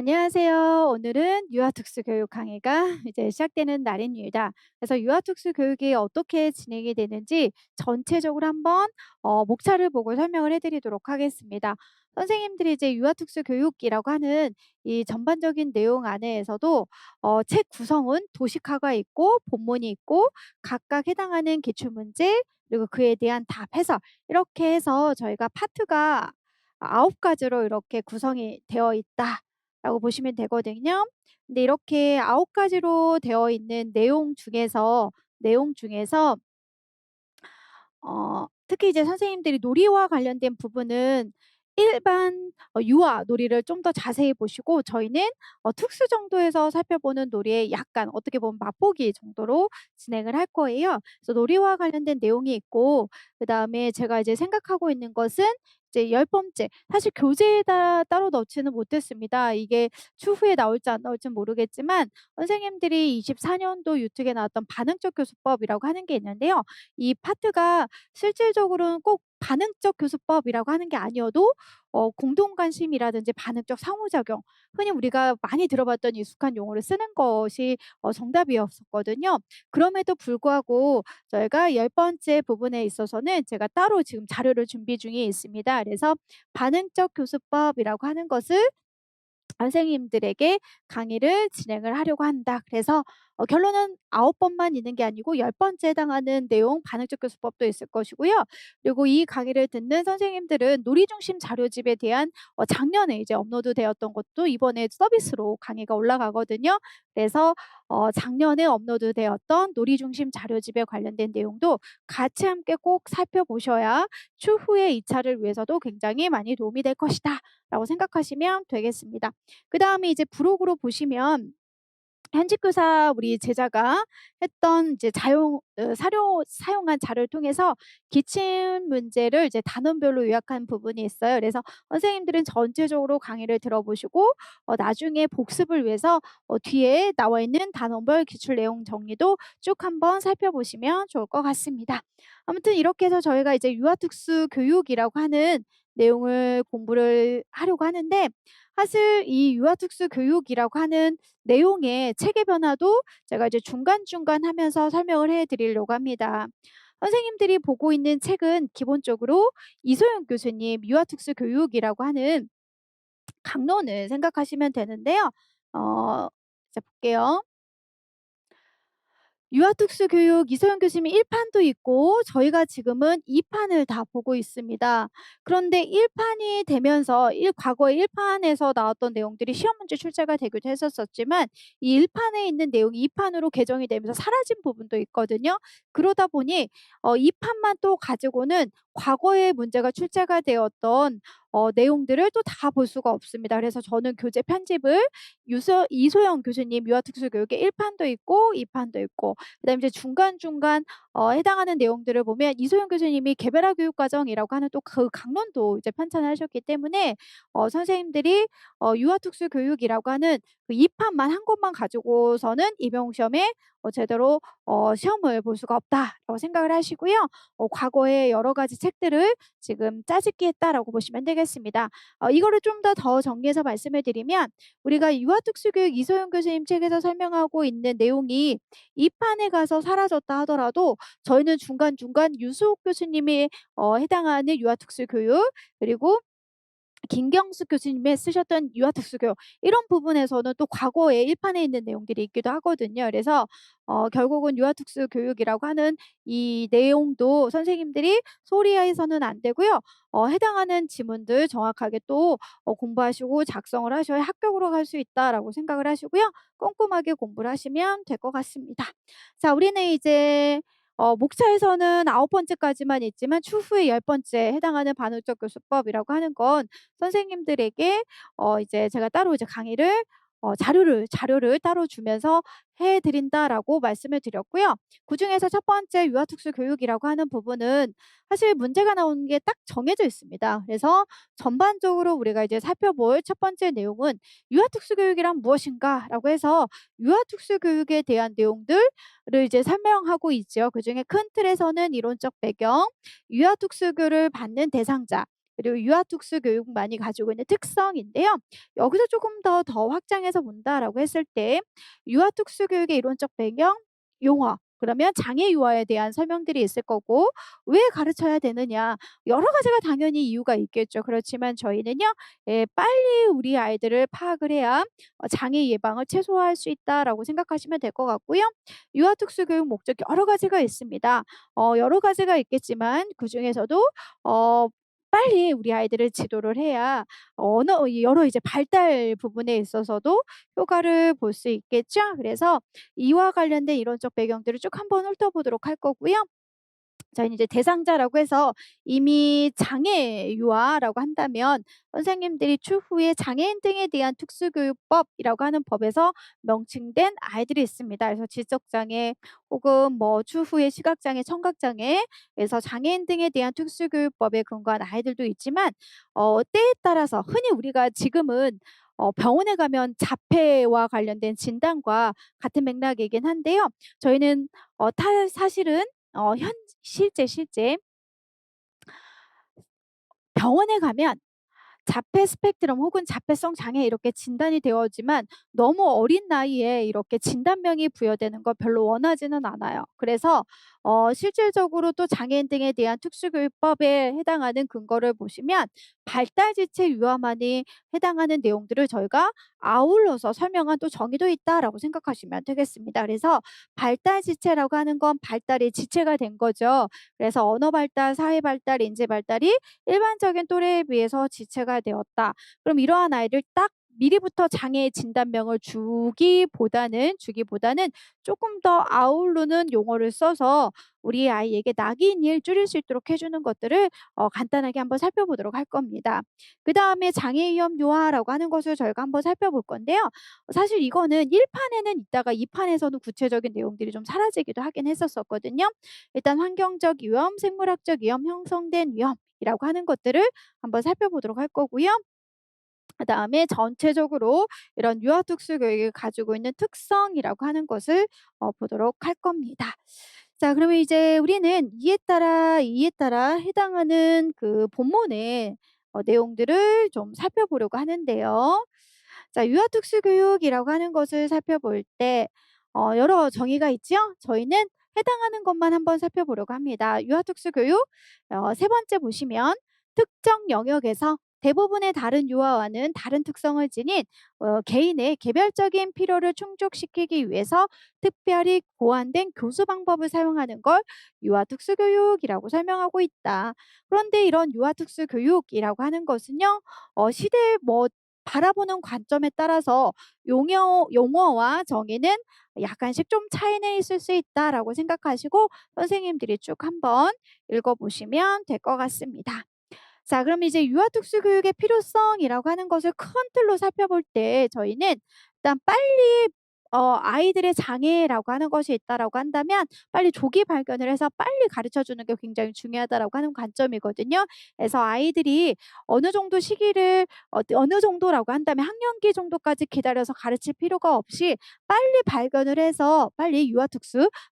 안녕하세요. 오늘은 유아특수교육 강의가 이제 시작되는 날입니다. 그래서 유아특수교육이 어떻게 진행이 되는지 전체적으로 한번 목차를 보고 설명을 해드리도록 하겠습니다. 선생님들이 이제 유아특수교육이라고 하는 이 전반적인 내용 안에서도 책 구성은 도식화가 있고 본문이 있고 각각 해당하는 기출문제 그리고 그에 대한 답 해설 이렇게 해서 저희가 파트가 9가지로 이렇게 구성이 되어 있다. 라고 보시면 되거든요. 근데 이렇게 9가지로 되어 있는 내용 중에서 특히 이제 선생님들이 놀이와 관련된 부분은 일반 유아 놀이를 좀 더 자세히 보시고 저희는 특수 정도에서 살펴보는 놀이에 약간 어떻게 보면 맛보기 정도로 진행을 할 거예요. 그래서 놀이와 관련된 내용이 있고 그다음에 제가 이제 생각하고 있는 것은 이제 10번째 사실 교재에다 따로 넣지는 못했습니다. 이게 추후에 나올지 안 나올지는 모르겠지만 선생님들이 24년도 유특에 나왔던 반응적 교수법이라고 하는 게 있는데요. 이 파트가 실질적으로는 꼭 반응적 교수법이라고 하는 게 아니어도 공동 관심이라든지 반응적 상호작용 흔히 우리가 많이 들어봤던 익숙한 용어를 쓰는 것이 정답이었었거든요. 그럼에도 불구하고 저희가 10번째 부분에 있어서는 제가 따로 지금 자료를 준비 중에 있습니다. 그래서 반응적 교수법이라고 하는 것을 선생님들에게 강의를 진행을 하려고 한다. 그래서 결론은 9번만 있는 게 아니고 10번째에 해당하는 내용 반응적 교수법도 있을 것이고요. 그리고 이 강의를 듣는 선생님들은 놀이 중심 자료집에 대한 작년에 이제 업로드되었던 것도 이번에 서비스로 강의가 올라가거든요. 그래서 작년에 업로드되었던 놀이 중심 자료집에 관련된 내용도 같이 함께 꼭 살펴보셔야 추후에 2차를 위해서도 굉장히 많이 도움이 될 것이다 라고 생각하시면 되겠습니다. 그다음에 이제 부록으로 보시면 현직 교사 우리 제자가 했던 이제 사용한 자료를 통해서 기출 문제를 이제 단원별로 요약한 부분이 있어요. 그래서 선생님들은 전체적으로 강의를 들어보시고 나중에 복습을 위해서 뒤에 나와 있는 단원별 기출 내용 정리도 쭉 한번 살펴보시면 좋을 것 같습니다. 아무튼 이렇게 해서 저희가 이제 유아특수 교육이라고 하는 내용을 공부를 하려고 하는데 사실 이 유아특수 교육이라고 하는 내용의 체계 변화도 제가 이제 중간중간 하면서 설명을 해 드리려고 합니다. 선생님들이 보고 있는 책은 기본적으로 이소영 교수님 유아특수 교육이라고 하는 강론을 생각하시면 되는데요. 자 볼게요. 유아특수교육 이소영 교수님이 1 판도 있고 저희가 지금은 2 판을 다 보고 있습니다. 그런데 1 판이 되면서 과거에 1 판에서 나왔던 내용들이 시험 문제 출제가 되기도 했었지만 이 1 판에 있는 내용이 2 판으로 개정이 되면서 사라진 부분도 있거든요. 그러다 보니 2 판만 또 가지고는 과거에 문제가 출제가 되었던 내용들을 또 다 볼 수가 없습니다. 그래서 저는 교재 편집을 이소영 교수님 유아특수교육에 1 판도 있고 2 판도 있고 그다음에 이제 중간중간 해당하는 내용들을 보면 이소영 교수님이 개별화 교육 과정이라고 하는 또 그 강론도 이제 편찬하셨기 때문에 선생님들이 유아특수 교육이라고 하는 그 2 판만 한 권만 가지고서는 임용 시험에 제대로 시험을 볼 수가 없다라고 생각을 하시고요. 과거에 여러 가지 책들을 지금 짜집기 했다라고 보시면 되겠습니다. 이거를 좀 더 정리해서 말씀을 드리면 우리가 유아특수교육 이소영 교수님 책에서 설명하고 있는 내용이 2 판에 가서 사라졌다 하더라도 저희는 중간중간 유수옥 교수님이 해당하는 유아특수교육 그리고 김경숙 교수님이 쓰셨던 유아특수교육 이런 부분에서는 또 과거에 1 판에 있는 내용들이 있기도 하거든요. 그래서 결국은 유아특수교육이라고 하는 이 내용도 선생님들이 소리해서는 안 되고요. 해당하는 지문들 정확하게 또 공부하시고 작성을 하셔야 합격으로 갈 수 있다라고 생각을 하시고요. 꼼꼼하게 공부를 하시면 될 것 같습니다. 자 우리는 이제 목차에서는 9번째까지만 있지만 추후에 10번째 해당하는 반응적 교수법이라고 하는 건 선생님들에게 이제 제가 따로 이제 강의를 자료를 따로 주면서 해 드린다라고 말씀을 드렸고요. 그중에서 첫 번째 유아특수 교육이라고 하는 부분은 사실 문제가 나오는 게 딱 정해져 있습니다. 그래서 전반적으로 우리가 이제 살펴볼 첫 번째 내용은 "유아특수 교육이란 무엇인가?"라고 해서 유아특수 교육에 대한 내용들을 이제 설명하고 있죠. 그중에 큰 틀에서는 이론적 배경, 유아특수교를 받는 대상자 그리고 유아특수교육만이 가지고 있는 특성인데요. 여기서 조금 더 확장해서 본다라고 했을 때 유아특수교육의 이론적 배경, 용어, 그러면 장애 유아에 대한 설명들이 있을 거고 왜 가르쳐야 되느냐 여러 가지가 당연히 이유가 있겠죠. 그렇지만 저희는요. 빨리 우리 아이들을 파악을 해야 장애 예방을 최소화할 수 있다라고 생각하시면 될 것 같고요. 유아특수교육 목적 여러 가지가 있습니다. 여러 가지가 있겠지만 그중에서도 어 빨리 우리 아이들을 지도를 해야 언어 여러 이제 발달 부분에 있어서도 효과를 볼 수 있겠죠. 그래서 이와 관련된 이론적 배경들을 쭉 한번 훑어보도록 할 거고요. 저희는 이제 대상자라고 해서 이미 장애 유아라고 한다면 선생님들이 추후에 장애인 등에 대한 특수교육법이라고 하는 법에서 명칭된 아이들이 있습니다. 그래서 지적장애 혹은 뭐 추후에 시각장애, 청각장애에서 장애인 등에 대한 특수교육법에 근거한 아이들도 있지만 때에 따라서 흔히 우리가 지금은 병원에 가면 자폐와 관련된 진단과 같은 맥락이긴 한데요. 저희는 사실은 현 실제 병원에 가면 자폐 스펙트럼 혹은 자폐성 장애 이렇게 진단이 되었지만 너무 어린 나이에 이렇게 진단명이 부여되는 걸 별로 원하지는 않아요. 그래서 실질적으로 또 장애인 등에 대한 특수교육법에 해당하는 근거를 보시면 발달지체 유아만이 해당하는 내용들을 저희가 아울러서 설명한 또 정의도 있다라고 생각하시면 되겠습니다. 그래서 발달지체라고 하는 건 발달이 지체가 된 거죠. 그래서 언어 발달, 사회 발달, 인지 발달이 일반적인 또래에 비해서 지체가 되었다. 그럼 이러한 아이를 딱 미리부터 장애 진단명을 주기보다는 조금 더 아우르는 용어를 써서 우리 아이에게 낙인을 줄일 수 있도록 해주는 것들을 간단하게 한번 살펴보도록 할 겁니다. 그 다음에 장애 위험 유아라고 하는 것을 저희가 한번 살펴볼 건데요. 사실 이거는 1판에는 있다가 2판에서는 구체적인 내용들이 좀 사라지기도 하긴 했었거든요. 일단 환경적 위험, 생물학적 위험, 형성된 위험이라고 하는 것들을 한번 살펴보도록 할 거고요. 그다음에 전체적으로 이런 유아특수 교육이 가지고 있는 특성이라고 하는 것을 보도록 할 겁니다. 자, 그러면 이제 우리는 이에 따라 해당하는 그 본문의 내용들을 좀 살펴보려고 하는데요. 자, 유아특수교육이라고 하는 것을 살펴볼 때 여러 정의가 있죠. 저희는 해당하는 것만 한번 살펴보려고 합니다. 유아특수교육 세 번째 보시면 특정 영역에서 대부분의 다른 유아와는 다른 특성을 지닌 개인의 개별적인 필요를 충족시키기 위해서 특별히 고안된 교수 방법을 사용하는 걸 유아특수교육이라고 설명하고 있다. 그런데 이런 유아특수교육이라고 하는 것은요. 시대 바라보는 관점에 따라서 용어와 정의는 약간씩 좀 차이는 있을 수 있다라고 생각하시고 선생님들이 쭉 한번 읽어보시면 될 것 같습니다. 자, 그럼 이제 유아특수교육의 필요성이라고 하는 것을 큰 틀로 살펴볼 때 저희는 일단 빨리 아이들의 장애라고 하는 것이 있다라고 한다면 빨리 조기 발견을 해서 빨리 가르쳐 주는 게 굉장히 중요하다라고 하는 관점이거든요. 그래서 아이들이 어느 정도 시기를 어느 정도라고 한다면 학년기 정도까지 기다려서 가르칠 필요가 없이 빨리 발견을 해서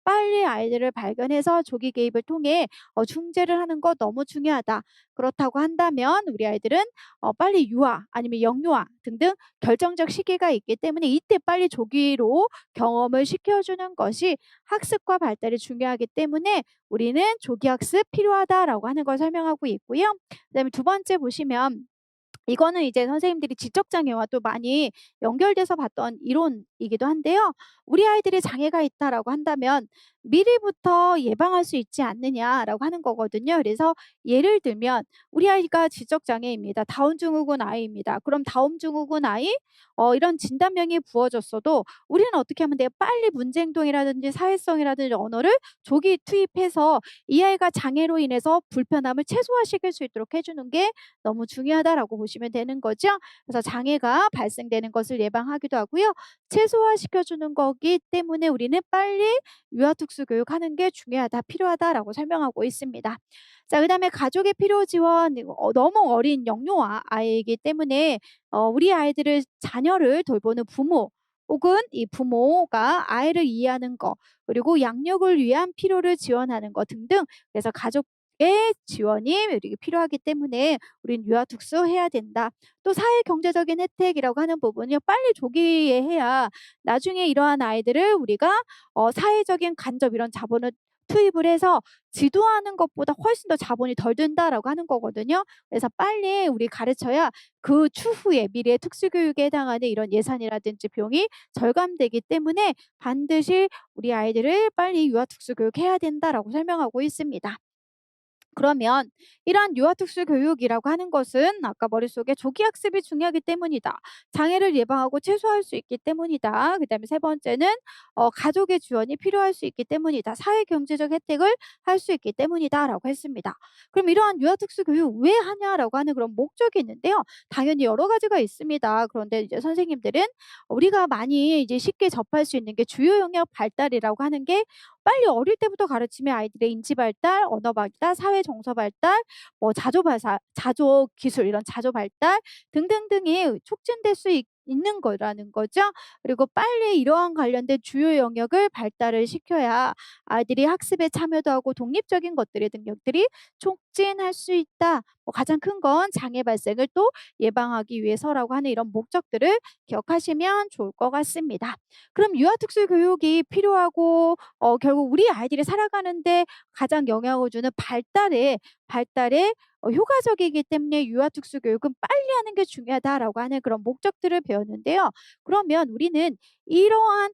빨리 아이들을 발견해서 조기 개입을 통해 중재를 하는 거 너무 중요하다. 그렇다고 한다면 우리 아이들은 빨리 유아 아니면 영유아 등등 결정적 시기가 있기 때문에 이때 빨리 조기로 경험을 시켜주는 것이 학습과 발달이 중요하기 때문에 우리는 조기 학습 필요하다라고 하는 걸 설명하고 있고요. 그다음에 두 번째 보시면 이거는 이제 선생님들이 지적장애와 또 많이 연결돼서 봤던 이론이기도 한데요. 우리 아이들이 장애가 있다라고 한다면 미리부터 예방할 수 있지 않느냐라고 하는 거거든요. 그래서 예를 들면 우리 아이가 지적장애입니다. 다운증후군 아이입니다. 그럼 다운증후군 아이 이런 진단명이 부어졌어도 우리는 어떻게 하면 돼요? 빨리 문제행동이라든지 사회성이라든지 언어를 조기 투입해서 이 아이가 장애로 인해서 불편함을 최소화시킬 수 있도록 해주는 게 너무 중요하다라고 보시면 되는 거죠. 그래서 장애가 발생되는 것을 예방하기도 하고요. 최소화시켜 주는 거기 때문에 우리는 빨리 유아특수 교육하는 게 중요하다, 필요하다라고 설명하고 있습니다. 자, 그다음에 가족의 필요 지원 너무 어린 영유아 아이이기 때문에 우리 아이들을 자녀를 돌보는 부모 혹은 이 부모가 아이를 이해하는 거 그리고 양육을 위한 필요를 지원하는 거 등등 그래서 가족 지원이 이렇게 필요하기 때문에 우린 유아특수해야 된다. 또 사회 경제적인 혜택이라고 하는 부분이요. 빨리 조기에 해야 나중에 이러한 아이들을 우리가 사회적인 간접 이런 자본을 투입을 해서 지도하는 것보다 훨씬 더 자본이 덜 든다라고 하는 거거든요. 그래서 빨리 우리 가르쳐야 그 추후에 미래의 특수교육에 해당하는 이런 예산이라든지 비용이 절감되기 때문에 반드시 우리 아이들을 빨리 유아특수교육해야 된다라고 설명하고 있습니다. 그러면 이러한 유아특수 교육이라고 하는 것은 아까 머릿속에 조기 학습이 중요하기 때문이다. 장애를 예방하고 최소화할 수 있기 때문이다. 그다음에 세 번째는 가족의 지원이 필요할 수 있기 때문이다. 사회 경제적 혜택을 할 수 있기 때문이다라고 했습니다. 그럼 이러한 유아특수 교육 왜 하냐라고 하는 그런 목적이 있는데요. 당연히 여러 가지가 있습니다. 그런데 이제 선생님들은 우리가 많이 이제 쉽게 접할 수 있는 게 주요 영역 발달이라고 하는 게 빨리 어릴 때부터 가르치면 아이들의 인지 발달, 언어 발달, 사회 정서 발달, 자조 기술 이런 자조 발달 등등등이 촉진될 수 있는 거라는 거죠. 그리고 빨리 이러한 관련된 주요 영역을 발달을 시켜야 아이들이 학습에 참여도 하고 독립적인 것들의 능력들이 촉진할 수 있다. 가장 큰 건 장애 발생을 또 예방하기 위해서라고 하는 이런 목적들을 기억하시면 좋을 것 같습니다. 그럼 유아특수 교육이 필요하고 결국 우리 아이들이 살아가는데 가장 영향을 주는 발달에 효과적이기 때문에 유아특수 교육은 빨리 하는 게 중요하다라고 하는 그런 목적들을 배웠는데요. 그러면 우리는 이러한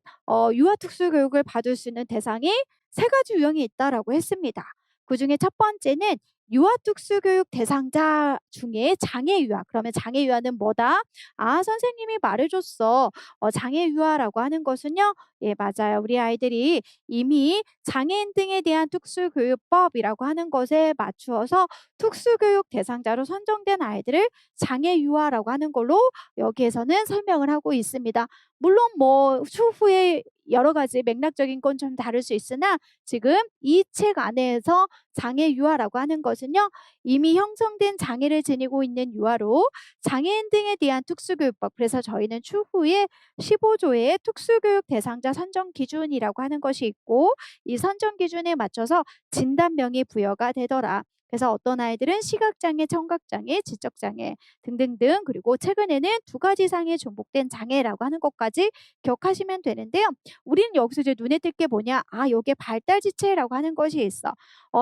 유아특수 교육을 받을 수 있는 대상이 세 가지 유형이 있다라고 했습니다. 그중에 첫 번째는 유아특수교육 대상자 중에 장애유아. 그러면 장애유아는 뭐다? 아, 선생님이 말해줬어. 장애유아라고 하는 것은요. 예, 맞아요. 우리 아이들이 이미 장애인 등에 대한 특수교육법이라고 하는 것에 맞추어서 특수교육 대상자로 선정된 아이들을 장애유아라고 하는 걸로 여기에서는 설명을 하고 있습니다. 물론 뭐 추후에 여러 가지 맥락적인 건 좀 다를 수 있으나 지금 이 책 안에서 장애 유아라고 하는 것은요. 이미 형성된 장애를 지니고 있는 유아로 장애인 등에 대한 특수교육법, 그래서 저희는 추후에 15조의 특수교육 대상자 선정 기준이라고 하는 것이 있고 이 선정 기준에 맞춰서 진단명이 부여가 되더라. 그래서 어떤 아이들은 시각장애, 청각장애, 지적장애 등등등, 그리고 최근에는 두 가지 상에 중복된 장애라고 하는 것까지 기억하시면 되는데요. 우리는 여기서 이제 눈에 띌 게 뭐냐? 아, 여기에 발달지체라고 하는 것이 있어.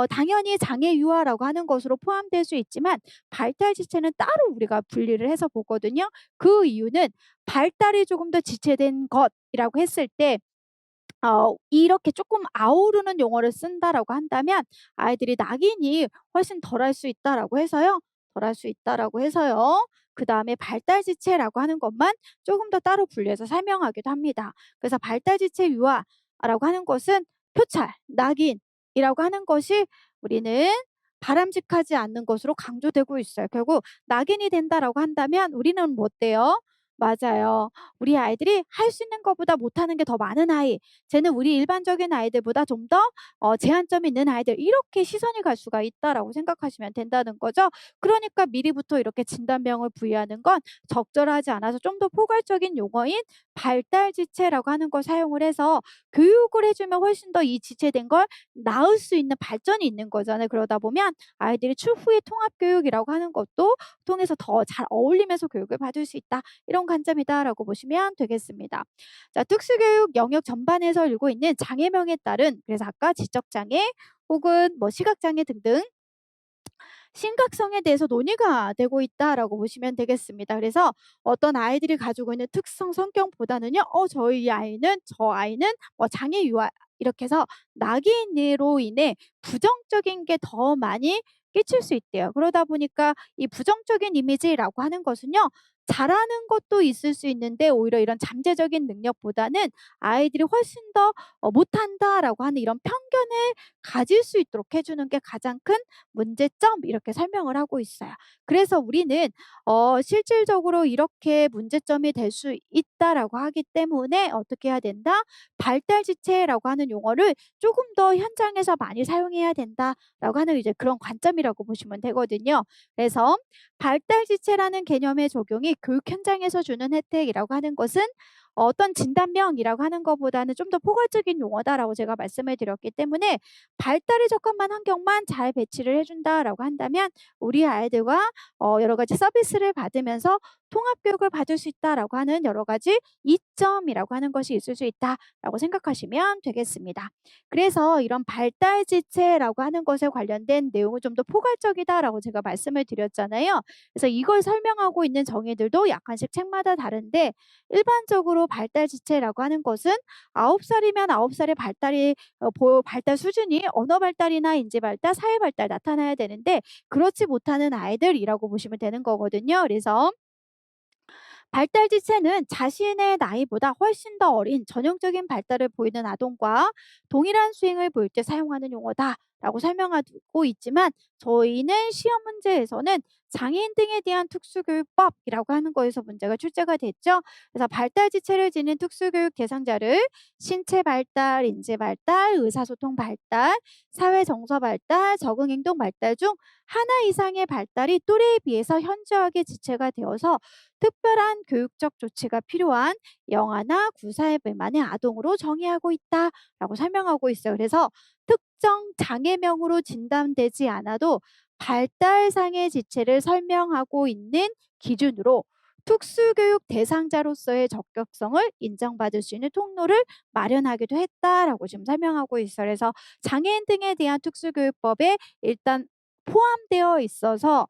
당연히 장애 유아라고 하는 것으로 포함될 수 있지만 발달지체는 따로 우리가 분리를 해서 보거든요. 그 이유는 발달이 조금 더 지체된 것이라고 했을 때 이렇게 조금 아우르는 용어를 쓴다라고 한다면 아이들이 낙인이 훨씬 덜할 수 있다라고 해서요. 덜할 수 있다라고 해서요. 그다음에 발달지체라고 하는 것만 조금 더 따로 분리해서 설명하기도 합니다. 그래서 발달지체 유아라고 하는 것은 표찰, 낙인이라고 하는 것이 우리는 바람직하지 않는 것으로 강조되고 있어요. 결국 낙인이 된다라고 한다면 우리는 뭐 어때요? 맞아요. 우리 아이들이 할 수 있는 것보다 못하는 게 더 많은 아이, 쟤는 우리 일반적인 아이들보다 좀 더 제한점이 있는 아이들, 이렇게 시선이 갈 수가 있다라고 생각하시면 된다는 거죠. 그러니까 미리부터 이렇게 진단명을 부여하는 건 적절하지 않아서 좀 더 포괄적인 용어인 발달지체라고 하는 걸 사용을 해서 교육을 해주면 훨씬 더 이 지체된 걸 나을 수 있는 발전이 있는 거잖아요. 그러다 보면 아이들이 추후에 통합교육이라고 하는 것도 통해서 더 잘 어울리면서 교육을 받을 수 있다. 이런 관점이다라고 보시면 되겠습니다. 자, 특수교육 영역 전반에서 일고 있는 장애명에 따른, 그래서 아까 지적장애 혹은 뭐 시각장애 등등 심각성에 대해서 논의가 되고 있다라고 보시면 되겠습니다. 그래서 어떤 아이들이 가지고 있는 특성 성격보다는요. 저 아이는 뭐 장애 유아 이렇게 해서 낙인으로 인해 부정적인 게 더 많이 끼칠 수 있대요. 그러다 보니까 이 부정적인 이미지라고 하는 것은요. 잘하는 것도 있을 수 있는데 오히려 이런 잠재적인 능력보다는 아이들이 훨씬 더 못한다라고 하는 이런 편견을 가질 수 있도록 해주는 게 가장 큰 문제점, 이렇게 설명을 하고 있어요. 그래서 우리는 실질적으로 이렇게 문제점이 될 수 있다라고 하기 때문에 어떻게 해야 된다? 발달지체라고 하는 용어를 조금 더 현장에서 많이 사용해야 된다라고 하는 이제 그런 관점이라고 보시면 되거든요. 그래서 발달지체라는 개념의 적용이 교육 현장에서 주는 혜택이라고 하는 것은 어떤 진단명이라고 하는 것보다는 좀 더 포괄적인 용어다라고 제가 말씀을 드렸기 때문에 발달에 적합한 환경만 잘 배치를 해 준다라고 한다면 우리 아이들과 여러 가지 서비스를 받으면서 통합 교육을 받을 수 있다라고 하는 여러 가지 이점이라고 하는 것이 있을 수 있다라고 생각하시면 되겠습니다. 그래서 이런 발달 지체라고 하는 것에 관련된 내용은 좀 더 포괄적이다라고 제가 말씀을 드렸잖아요. 그래서 이걸 설명하고 있는 정의들도 약간씩 책마다 다른데 일반적으로 발달 지체라고 하는 것은 9살이면 9살의 발달 수준이 언어 발달이나 인지 발달, 사회 발달 나타나야 되는데 그렇지 못하는 아이들이라고 보시면 되는 거거든요. 그래서 발달 지체는 자신의 나이보다 훨씬 더 어린 전형적인 발달을 보이는 아동과 동일한 스윙을 보일 때 사용하는 용어다라고 설명하고 있지만 저희는 시험 문제에서는 장애인 등에 대한 특수교육법이라고 하는 거에서 문제가 출제가 됐죠. 그래서 발달 지체를 지닌 특수교육 대상자를 신체 발달, 인지 발달, 의사소통 발달, 사회 정서 발달, 적응 행동 발달 중 하나 이상의 발달이 또래에 비해서 현저하게 지체가 되어서 특별한 교육적 조치가 필요한 영아나 9살 미만의 아동으로 정의하고 있다라고 설명하고 있어요. 그래서 특정 장애명으로 진단되지 않아도 발달상의 지체를 설명하고 있는 기준으로 특수교육 대상자로서의 적격성을 인정받을 수 있는 통로를 마련하기도 했다라고 지금 설명하고 있어요. 그래서 장애인 등에 대한 특수교육법에 일단 포함되어 있어서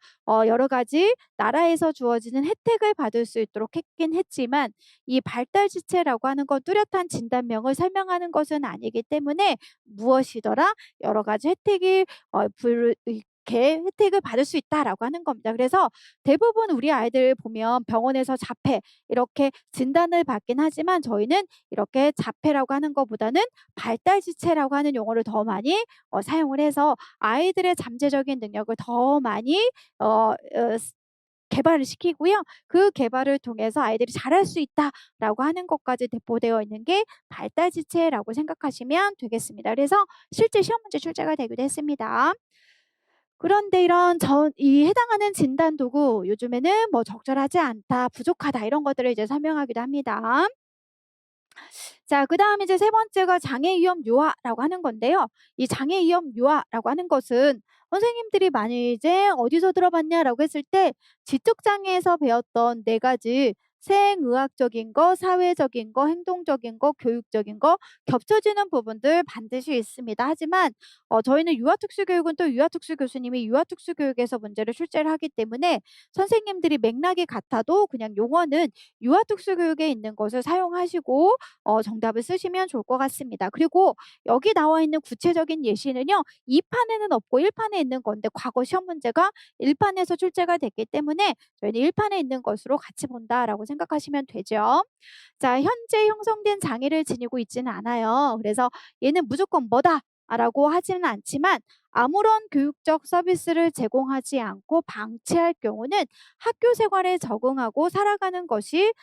여러 가지 나라에서 주어지는 혜택을 받을 수 있도록 했긴 했지만 이 발달 지체라고 하는 건 뚜렷한 진단명을 설명하는 것은 아니기 때문에 무엇이더라 여러 가지 혜택이 이렇게 혜택을 받을 수 있다라고 하는 겁니다. 그래서 대부분 우리 아이들 보면 병원에서 자폐 이렇게 진단을 받긴 하지만 저희는 이렇게 자폐라고 하는 것보다는 발달 지체라고 하는 용어를 더 많이 사용을 해서 아이들의 잠재적인 능력을 더 많이 어, 어, 개발을 시키고요. 그 개발을 통해서 아이들이 잘할 수 있다라고 하는 것까지 대포되어 있는 게 발달 지체라고 생각하시면 되겠습니다. 그래서 실제 시험 문제 출제가 되기도 했습니다. 그런데 이 해당하는 진단 도구 요즘에는 뭐 적절하지 않다, 부족하다 이런 것들을 이제 설명하기도 합니다. 자, 그다음에 이제 세 번째가 장애 위험 유아라고 하는 건데요. 이 장애 위험 유아라고 하는 것은 선생님들이 많이 이제 "어디서 들어봤냐?"라고 했을 때 지적 장애에서 배웠던 네 가지 생의학적인 거, 사회적인 거, 행동적인 거, 교육적인 거 겹쳐지는 부분들 반드시 있습니다. 하지만 저희는 유아특수교육은 또 유아특수 교수님이 유아특수교육에서 문제를 출제를 하기 때문에 선생님들이 맥락이 같아도 그냥 용어는 유아특수교육에 있는 것을 사용하시고 정답을 쓰시면 좋을 것 같습니다. 그리고 여기 나와 있는 구체적인 예시는요. 2 판에는 없고 1 판에 있는 건데 과거 시험 문제가 1 판에서 출제가 됐기 때문에 저희는 1 판에 있는 것으로 같이 본다라고 생각하시면 되죠. 자, 현재 형성된 장애를 지니고 있지는 않아요. 그래서 얘는 무조건 뭐다 라고 하지는 않지만 아무런 교육적 서비스를 제공하지 않고 방치할 경우는 학교 생활에 적응하고 살아가는 것이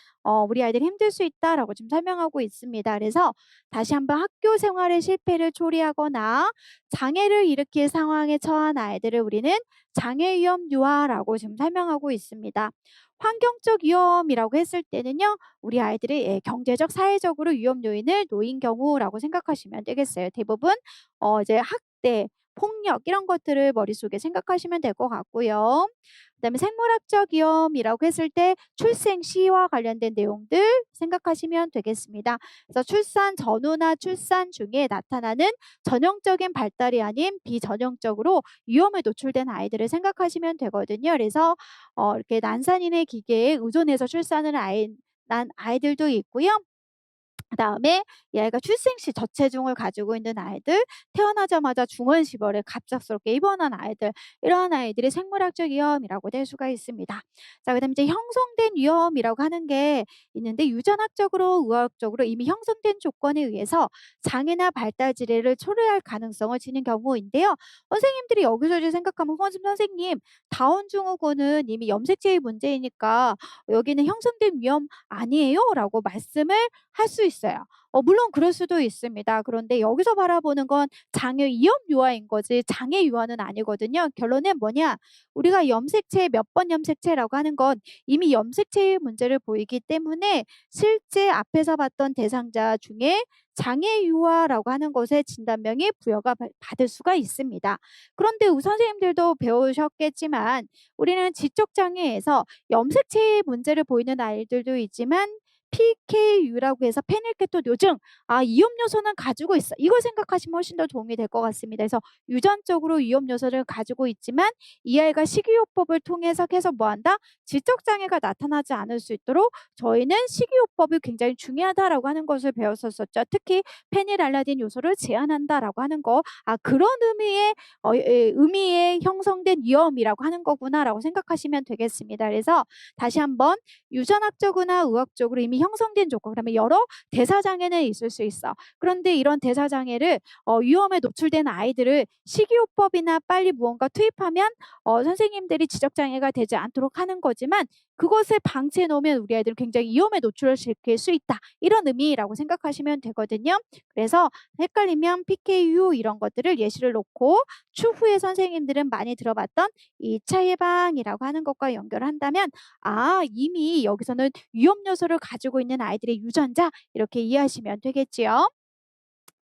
우리 아이들이 힘들 수 있다라고 지금 설명하고 있습니다. 그래서 다시 한번 학교 생활의 실패를 초래하거나 장애를 일으킬 상황에 처한 아이들을 우리는 장애 위험 유아라고 지금 설명하고 있습니다. 환경적 위험이라고 했을 때는요. 우리 아이들이 경제적, 사회적으로 위험 요인을 놓인 경우라고 생각하시면 되겠어요. 대부분 이제 학대, 폭력 이런 것들을 머릿속에 생각하시면 될 것 같고요. 그다음에 생물학적 위험이라고 했을 때 출생 시와 관련된 내용들 생각하시면 되겠습니다. 그래서 출산 전후나 출산 중에 나타나는 전형적인 발달이 아닌 비전형적으로 위험에 노출된 아이들을 생각하시면 되거든요. 그래서 이렇게 난산인의 기계에 의존해서 출산을 난 아이들도 있고요. 그다음에 이 아이가 출생 시 저체중을 가지고 있는 아이들, 태어나자마자 중환시벌에 갑작스럽게 입원한 아이들, 이러한 아이들이 생물학적 위험이라고 될 수가 있습니다. 자, 그다음에 이제 형성된 위험이라고 하는 게 있는데 유전학적으로, 의학적으로 이미 형성된 조건에 의해서 장애나 발달 지뢰를 초래할 가능성을 지닌 경우인데요. 선생님들이 여기서 이제 생각하면 선생님 다운 증후군은 이미 염색체의 문제이니까 여기는 형성된 위험 아니에요?"라고 말씀을 할 수 있어요. 맞아요. 물론 그럴 수도 있습니다. 그런데 여기서 바라보는 건 장애 위험 유아인 거지 장애 유아는 아니거든요. 결론은 뭐냐? 우리가 염색체 몇 번 염색체라고 하는 건 이미 염색체의 문제를 보이기 때문에 실제 앞에서 봤던 대상자 중에 장애 유아라고 하는 것에 진단명이 부여가 받을 수가 있습니다. 그런데 선생님들도 배우셨겠지만 우리는 지적 장애에서 염색체의 문제를 보이는 아이들도 있지만 PKU라고 해서 페닐케토요증 위험 요소는 가지고 있어. 이걸 생각하시면 훨씬 더 도움이 될 것 같습니다. 그래서 유전적으로 위험 요소를 가지고 있지만 이 아이가 식이요법을 통해서 계속 뭐한다? 지적 장애가 나타나지 않을 수 있도록 저희는 식이요법이 굉장히 중요하다라고 하는 것을 배웠었었죠. 특히 페닐알라딘 요소를 제한한다라고 하는 거. 그런 의미의 형성된 위험이라고 하는 거구나라고 생각하시면 되겠습니다. 그래서 다시 한번 유전학적이나 의학적으로 이미 형성된 조건, 그러면 여러 대사장애는 있을 수 있어. 그런데 이런 대사장애를 위험에 노출된 아이들을 식이요법이나 빨리 무언가 투입하면 선생님들이 지적장애가 되지 않도록 하는 거지만 그것을 방치해 놓으면 우리 아이들은 굉장히 위험에 노출시킬 수 있다. 이런 의미라고 생각하시면 되거든요. 그래서 헷갈리면 PKU 이런 것들을 예시를 놓고 추후에 선생님들은 많이 들어봤던 2차 예방이라고 하는 것과 연결을 한다면 이미 여기서는 위험 요소를 가지고 있는 아이들의 유전자 이렇게 이해하시면 되겠지요.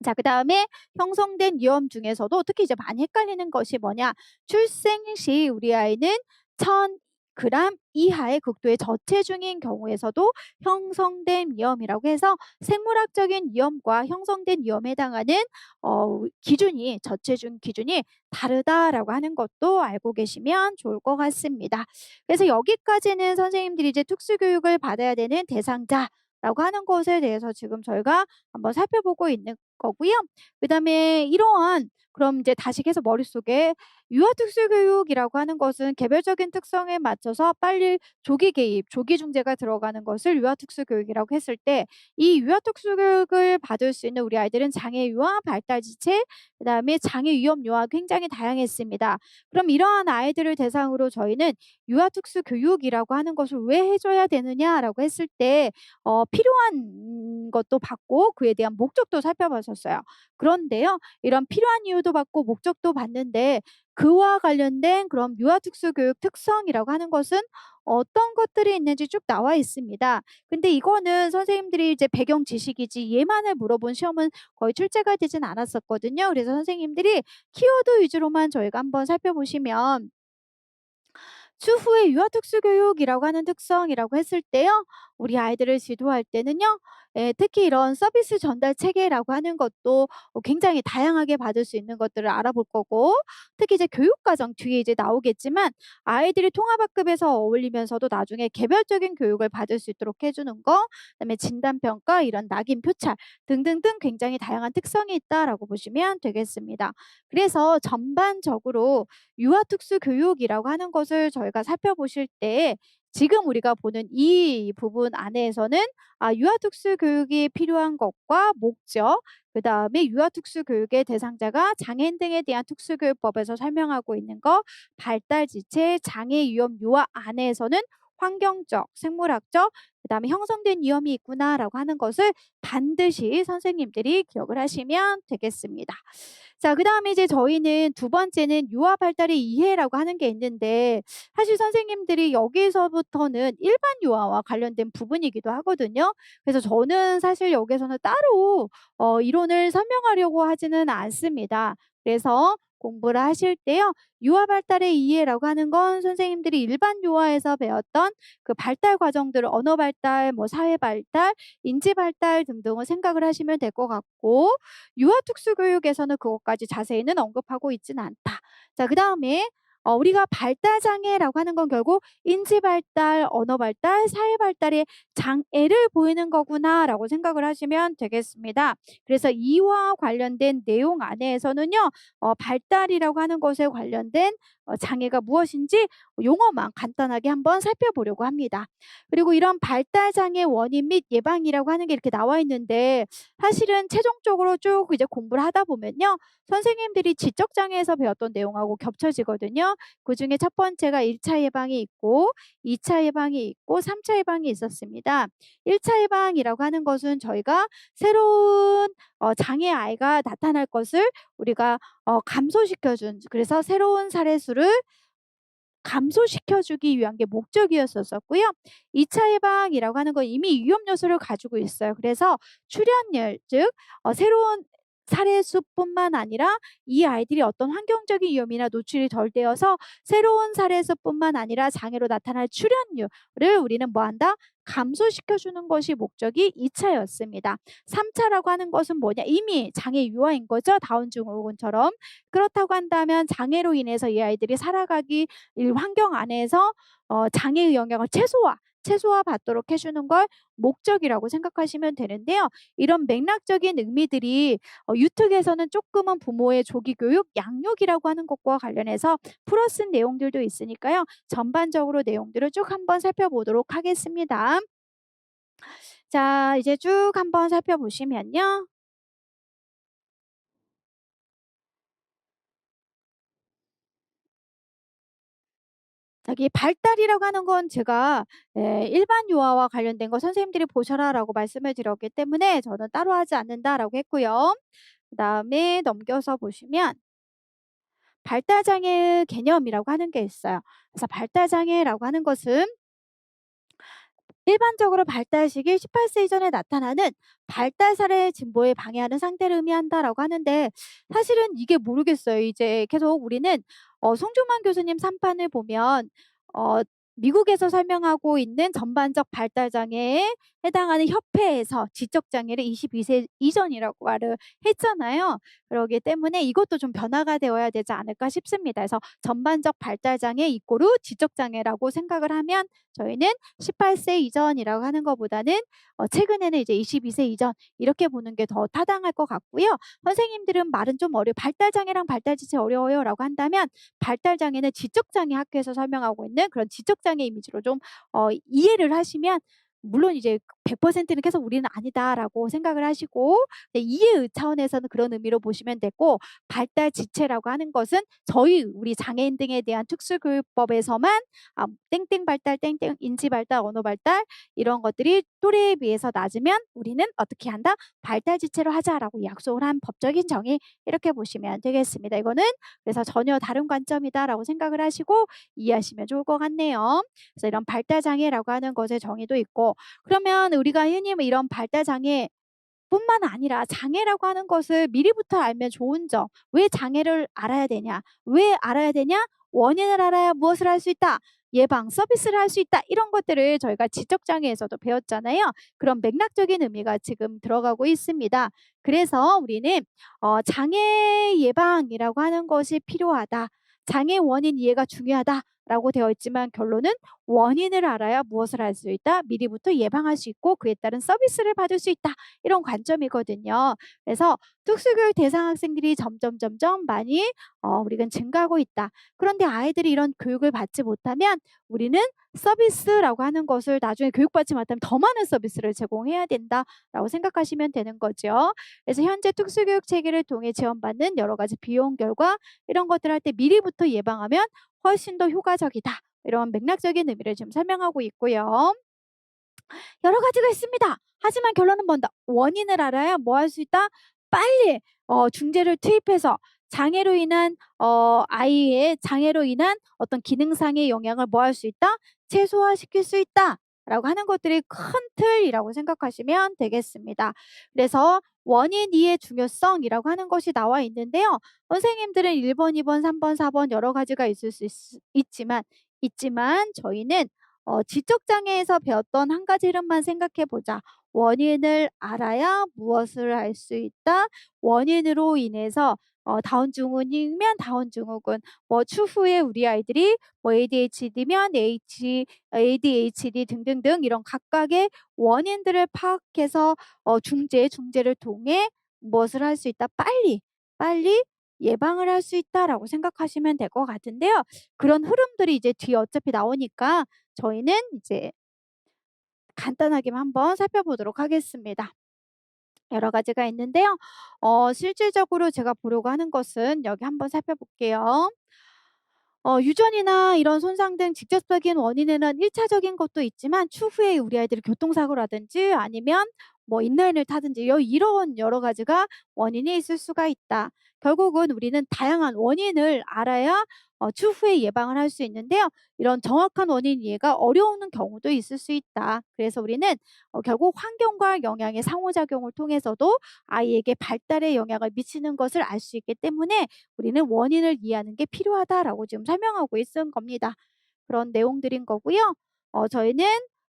자, 그다음에 형성된 위험 중에서도 특히 이제 많이 헷갈리는 것이 뭐냐? 출생 시 우리 아이는 1000g 이하의 극도의 저체중인 경우에서도 형성된 위험이라고 해서 생물학적인 위험과 형성된 위험에 해당하는 기준이 저체중 기준이 다르다라고 하는 것도 알고 계시면 좋을 것 같습니다. 그래서 여기까지는 선생님들이 이제 특수교육을 받아야 되는 대상자라고 하는 것에 대해서 지금 저희가 한번 살펴보고 있는 거고요. 그다음에 이러한 그럼 이제 다시 계속 머릿속에 유아특수교육이라고 하는 것은 개별적인 특성에 맞춰서 빨리 조기 개입, 조기 중재가 들어가는 것을 유아특수교육이라고 했을 때 이 유아특수교육을 받을 수 있는 우리 아이들은 장애 유아, 발달 지체, 그다음에 장애 위험 유아 굉장히 다양했습니다. 그럼 이러한 아이들을 대상으로 저희는 유아특수교육이라고 하는 것을 왜 해줘야 되느냐라고 했을 때 필요한 것도 받고 그에 대한 목적도 살펴봤었어요. 그런데요. 이런 필요한 이유도 받고 목적도 받는데 그와 관련된 그런 유아특수교육 특성이라고 하는 것은 어떤 것들이 있는지 쭉 나와 있습니다. 근데 이거는 선생님들이 이제 배경 지식이지 얘만을 물어본 시험은 거의 출제가 되진 않았었거든요. 그래서 선생님들이 키워드 위주로만 저희가 한번 살펴보시면 추후에 유아특수교육이라고 하는 특성이라고 했을 때요. 우리 아이들을 지도할 때는요. 특히 이런 서비스 전달 체계라고 하는 것도 굉장히 다양하게 받을 수 있는 것들을 알아볼 거고 특히 이제 교육과정 뒤에 이제 나오겠지만 아이들이 통합학급에서 어울리면서도 나중에 개별적인 교육을 받을 수 있도록 해주는 거 그다음에 진단평가 이런 낙인 표찰 등등등 굉장히 다양한 특성이 있다라고 보시면 되겠습니다. 그래서 전반적으로 유아특수교육이라고 하는 것을 저희가 살펴보실 때 지금 우리가 보는 이 부분 안에서는 유아특수교육이 필요한 것과 목적 그다음에 유아특수교육의 대상자가 장애인 등에 대한 특수교육법에서 설명하고 있는 거 발달지체 장애 위험 유아 안에서는 환경적, 생물학적, 그다음에 형성된 위험이 있구나라고 하는 것을 반드시 선생님들이 기억을 하시면 되겠습니다. 자, 그다음에 이제 저희는 두 번째는 유아 발달의 이해라고 하는 게 있는데 사실 선생님들이 여기서부터는 일반 유아와 관련된 부분이기도 하거든요. 그래서 저는 사실 여기서는 따로 이론을 설명하려고 하지는 않습니다. 그래서 공부를 하실 때요. 유아 발달의 이해라고 하는 건 선생님들이 일반 유아에서 배웠던 그 발달 과정들을 언어 발달, 뭐 사회 발달, 인지 발달 등등을 생각을 하시면 될 것 같고 유아 특수교육에서는 그것까지 자세히는 언급하고 있지는 않다. 자, 그다음에 우리가 발달 장애라고 하는 건 결국 인지 발달, 언어 발달, 사회 발달의 장애를 보이는 거구나라고 생각을 하시면 되겠습니다. 그래서 이와 관련된 내용 안에서는요. 발달이라고 하는 것에 관련된 장애가 무엇인지 용어만 간단하게 한번 살펴보려고 합니다. 그리고 이런 발달 장애 원인 및 예방이라고 하는 게 이렇게 나와 있는데 사실은 최종적으로 쭉 이제 공부를 하다 보면요. 선생님들이 지적 장애에서 배웠던 내용하고 겹쳐지거든요. 그중에 첫 번째가 1차 예방이 있고 2차 예방이 있고 3차 예방이 있었습니다. 1차 예방이라고 하는 것은 저희가 새로운 장애 아이가 나타날 것을 우리가 감소시켜 준, 그래서 새로운 사례 수를 감소시켜 주기 위한 게 목적이었었고요. 2차 예방이라고 하는 건 이미 위험 요소를 가지고 있어요. 그래서 출현율, 즉 새로운 사례 수뿐만 아니라 이 아이들이 어떤 환경적인 위험이나 노출이 덜 되어서 새로운 사례 수뿐만 아니라 장애로 나타날 출현율을 우리는 뭐한다? 감소시켜 주는 것이 목적이 2 차였습니다. 3 차라고 하는 것은 뭐냐? 이미 장애 유아인 거죠. 다운 증후군처럼. 그렇다고 한다면 장애로 인해서 이 아이들이 살아가기 이 환경 안에서 장애의 영향을 최소화 받도록 해 주는 걸 목적이라고 생각하시면 되는데요. 이런 맥락적인 의미들이 유특에서는 쪼끔은 부모의 조기 교육, 양육이라고 하는 것과 관련해서 풀어 쓴 내용들도 있으니까요. 전반적으로 내용들을 쭉 한번 살펴보도록 하겠습니다. 자, 이제 쭉 한번 살펴보시면요. 여기 발달이라고 하는 건 제가 일반 유아와 관련된 거 "선생님들이 보셔라."라고 말씀을 드렸기 때문에 저는 "따로 하지 않는다."라고 했고요. 그다음에 넘겨서 보시면 발달 장애 개념이라고 하는 게 있어요. 그래서 발달 장애라고 하는 것은 일반적으로 발달 시기 18세 이전에 나타나는 발달 사례의 진보에 방해하는 상태를 의미한다라고 하는데 사실은 이게 모르겠어요. 이제 계속 우리는 송중만 교수님 산판을 보면 어 미국에서 설명하고 있는 전반적 발달 장애에 해당하는 협회에서 지적 장애를 22세 이전이라고 말을 했잖아요. 그러기 때문에 이것도 좀 변화가 되어야 되지 않을까 싶습니다. 그래서 전반적 발달 장애 이꼬르 지적 장애라고 생각을 하면 저희는 18세 이전이라고 하는 것보다는 최근에는 이제 22세 이전 이렇게 보는 게 더 타당할 것 같고요. 선생님들은 말은 좀 발달 장애랑 발달 지체 어려워요라고 한다면 발달 장애는 지적 장애 학회에서 설명하고 있는 그런 지적 장애 이미지로 좀 이해를 하시면 물론 이제 100%는 계속 우리는 아니다라고 생각을 하시고 이해 차원에서는 그런 의미로 보시면 되고 발달 지체라고 하는 것은 우리 장애인 등에 대한 특수교육법에서만 땡땡 발달, 땡땡 인지 발달, 언어 발달 이런 것들이 또래에 비해서 낮으면 우리는 어떻게 한다? 발달 지체로 하자라고 약속을 한 법적인 정의 이렇게 보시면 되겠습니다. 이거는 그래서 전혀 다른 관점이다라고 생각을 하시고 이해하시면 좋을 것 같네요. 그래서 이런 발달 장애라고 하는 것의 정의도 있고 그러면 우리가 흔히 이런 발달 장애 뿐만 아니라 장애라고 하는 것을 미리부터 알면 좋은 점. 왜 장애를 알아야 되냐? 왜 알아야 되냐? 원인을 알아야 무엇을 할 수 있다? 예방, 서비스를 할 수 있다. 이런 것들을 저희가 지적 장애에서도 배웠잖아요. 그런 맥락적인 의미가 지금 들어가고 있습니다. 그래서 우리는 장애 예방이라고 하는 것이 필요하다. 장애 원인 이해가 중요하다라고 되어 있지만 결론은 원인을 알아야 무엇을 할 수 있다? 미리부터 예방할 수 있고 그에 따른 서비스를 받을 수 있다. 이런 관점이거든요. 그래서 특수교육 대상 학생들이 점점 많이 우리가 증가하고 있다. 그런데 아이들이 이런 교육을 받지 못하면 우리는 서비스라고 하는 것을 나중에 교육받지 못하면 더 많은 서비스를 제공해야 된다라고 생각하시면 되는 거죠. 그래서 현재 특수교육 체계를 통해 지원받는 여러 가지 비용 결과 이런 것들 할 때 미리부터 예방하면 훨씬 더 효과적이다. 이런 맥락적인 의미를 지금 설명하고 있고요. 여러 가지가 있습니다. 하지만 결론은 뭔다? 원인을 알아야 뭐 할 수 있다? 빨리 중재를 투입해서 장애로 인한 아이의 장애로 인한 어떤 기능상의 영향을 뭐 할 수 있다? 최소화시킬 수 있다라고 하는 것들이 큰 틀이라고 생각하시면 되겠습니다. 그래서 원인 이해 중요성이라고 하는 것이 나와 있는데요. 선생님들은 1 번, 2 번, 3 번, 4번 여러 가지가 있을 수 있지만 저희는 지적 장애에서 배웠던 한 가지 흐름만 생각해 보자. 원인을 알아야 무엇을 할 수 있다. 원인으로 인해서 다운 증후군이면 다운 증후군, 뭐 추후에 우리 아이들이 뭐 ADHD면 ADHD 등등등 이런 각각의 원인들을 파악해서 중재를 통해 무엇을 할 수 있다. 빨리 예방을 할 수 있다라고 생각하시면 될 것 같은데요. 그런 흐름들이 이제 뒤에 어차피 나오니까 저희는 이제 간단하게만 한번 살펴보도록 하겠습니다. 여러 가지가 있는데요. 실질적으로 제가 보려고 하는 것은 여기 한번 살펴볼게요. 유전이나 이런 손상 등 직접적인 원인에는 1차적인 것도 있지만 추후에 우리 아이들이 교통사고라든지 아니면 뭐 인라인을 타든지 이런 여러 가지가 원인이 있을 수가 있다. 결국은 우리는 다양한 원인을 알아야 추후에 예방을 할 수 있는데요. 이런 정확한 원인 이해가 어려운 경우도 있을 수 있다. 그래서 우리는 결국 환경과 영향의 상호작용을 통해서도 아이에게 발달에 영향을 미치는 것을 알 수 있기 때문에 우리는 원인을 이해하는 게 필요하다라고 지금 설명하고 있은 겁니다. 그런 내용들인 거고요. 저희는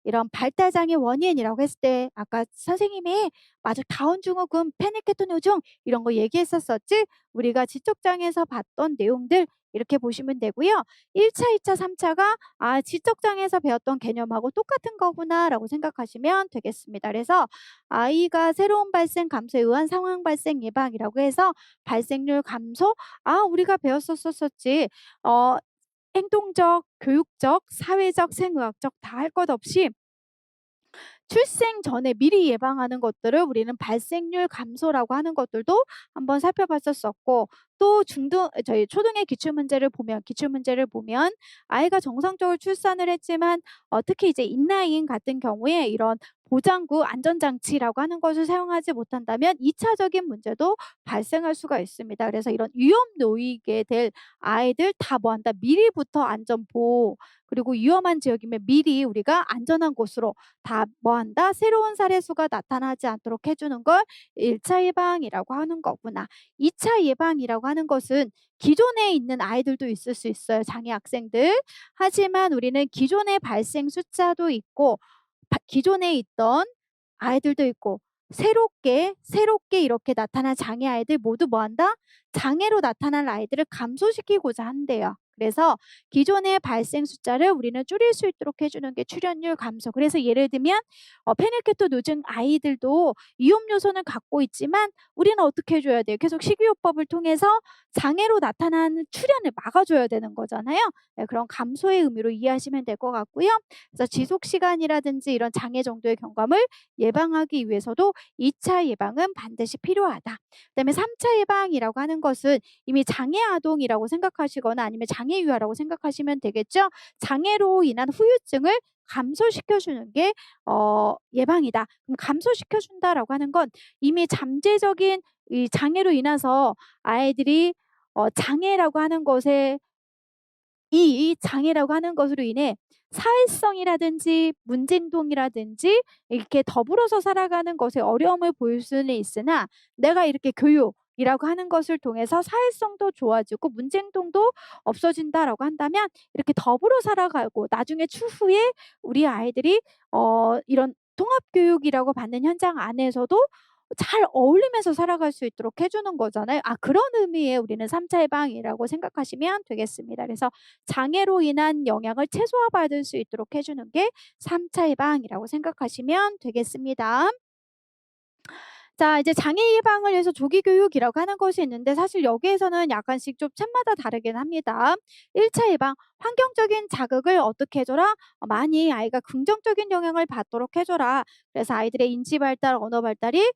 이런 발달장애 원인이라고 했을 때 아까 선생님이 맞아 다운 증후군, 패닉케토노중 이런 거 얘기했었었지? 우리가 지적장애에서 봤던 내용들 이렇게 보시면 되고요. 1차, 2차, 3차가 지적장애에서 배웠던 개념하고 똑같은 거구나라고 생각하시면 되겠습니다. 그래서 아이가 새로운 발생 감소에 의한 상황 발생 예방이라고 해서 발생률 감소, 우리가 배웠었었지. 어 행동적, 교육적, 사회적, 생의학적 다 할 것 없이 출생 전에 미리 예방하는 것들을 우리는 발생률 감소라고 하는 것들도 한번 살펴봤었었고, 또 저희 초등의 기출문제를 보면 아이가 정상적으로 출산을 했지만 특히 이제 인라인 같은 경우에 이런 보장구 안전장치라고 하는 것을 사용하지 못한다면 2차적인 문제도 발생할 수가 있습니다. 그래서 이런 위험 놓이게 될 아이들 다 뭐한다 미리부터 안전보호, 그리고 위험한 지역이면 미리 우리가 안전한 곳으로 다 뭐한다 새로운 사례 수가 나타나지 않도록 해주는 걸 1차 예방이라고 하는 거구나. 2차 예방이라고 하는 것은 기존에 있는 아이들도 있을 수 있어요. 장애 학생들. 하지만 우리는 기존의 발생 숫자도 있고 기존에 있던 아이들도 있고 새롭게 이렇게 나타난 장애 아이들 모두 뭐한다? 장애로 나타날 아이들을 감소시키고자 한대요. 그래서 기존의 발생 숫자를 우리는 줄일 수 있도록 해주는 게 출현율 감소. 그래서 예를 들면 페니케토 노증 아이들도 위험 요소는 갖고 있지만 우리는 어떻게 해줘야 돼요? 계속 식이요법을 통해서 장애로 나타나는 출현을 막아줘야 되는 거잖아요. 네, 그런 감소의 의미로 이해하시면 될 것 같고요. 그래서 지속 시간이라든지 이런 장애 정도의 경감을 예방하기 위해서도 2차 예방은 반드시 필요하다. 그다음에 3차 예방이라고 하는 것은 이미 장애 아동이라고 생각하시거나 아니면 장애 유아라고 생각하시면 되겠죠. 장애로 인한 후유증을 감소시켜주는 게 예방이다. 그럼 감소시켜준다라고 하는 건 이미 잠재적인 이 장애로 인해서 아이들이 장애라고 하는 것에 이 장애라고 하는 것으로 인해 사회성이라든지 문제행동이라든지 이렇게 더불어서 살아가는 것에 어려움을 보일 수는 있으나 내가 이렇게 교육이라고 하는 것을 통해서 사회성도 좋아지고 문제행동도 없어진다라고 한다면 이렇게 더불어 살아가고 나중에 추후에 우리 아이들이 이런 통합교육이라고 받는 현장 안에서도 잘 어울리면서 살아갈 수 있도록 해주는 거잖아요. 그런 의미의 우리는 3차 예방이라고 생각하시면 되겠습니다. 그래서 장애로 인한 영향을 최소화받을 수 있도록 해주는 게 3차 예방이라고 생각하시면 되겠습니다. 자, 이제 장애 예방을 위해서 조기 교육이라고 하는 것이 있는데 사실 여기에서는 약간씩 좀 층마다 다르긴 합니다. 1차 예방, 환경적인 자극을 어떻게 해줘라? 많이 아이가 긍정적인 영향을 받도록 해줘라. 그래서 아이들의 인지 발달, 언어 발달이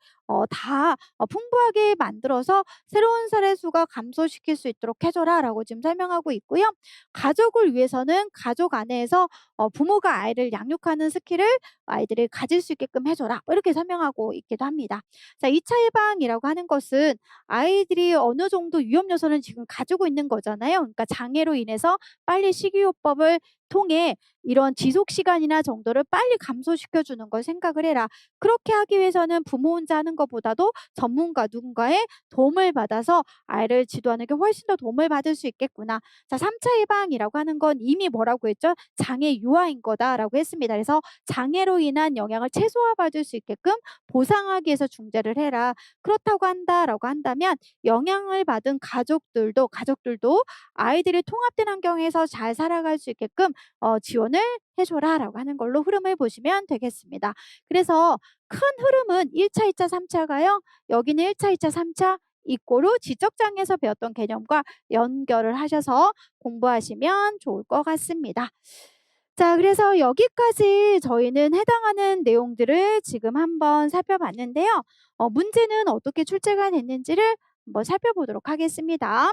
다 풍부하게 만들어서 새로운 사례 수가 감소시킬 수 있도록 해줘라라고 지금 설명하고 있고요. 가족을 위해서는 가족 안에서 부모가 아이를 양육하는 스킬을 아이들이 가질 수 있게끔 해줘라. 이렇게 설명하고 있기도 합니다. 자, 2차 예방이라고 하는 것은 아이들이 어느 정도 위험 요소는 지금 가지고 있는 거잖아요. 그러니까 장애로 인해서 빨리 식이요법을 통해 이런 지속 시간이나 정도를 빨리 감소시켜 주는 걸 생각을 해라. 그렇게 하기 위해서는 부모 혼자 하는 것보다도 전문가 누군가의 도움을 받아서 아이를 지도하는 게 훨씬 더 도움을 받을 수 있겠구나. 자, 3차 예방이라고 하는 건 이미 뭐라고 했죠? 장애 유아인 거다라고 했습니다. 그래서 장애로 인한 영향을 최소화받을 수 있게끔 보상하기 위해서 중재를 해라. 그렇다고 한다라고 한다면 영향을 받은 가족들도 아이들이 통합된 환경에서 잘 살아갈 수 있게끔 지원을 해줘라라고 하는 걸로 흐름을 보시면 되겠습니다. 그래서 큰 흐름은 1차, 2차, 3차가요. 여기는 1차, 2차, 3차 이꼬르 지적장애에서 배웠던 개념과 연결을 하셔서 공부하시면 좋을 것 같습니다. 자, 그래서 여기까지 저희는 해당하는 내용들을 지금 한번 살펴봤는데요. 문제는 어떻게 출제가 됐는지를 한번 살펴보도록 하겠습니다.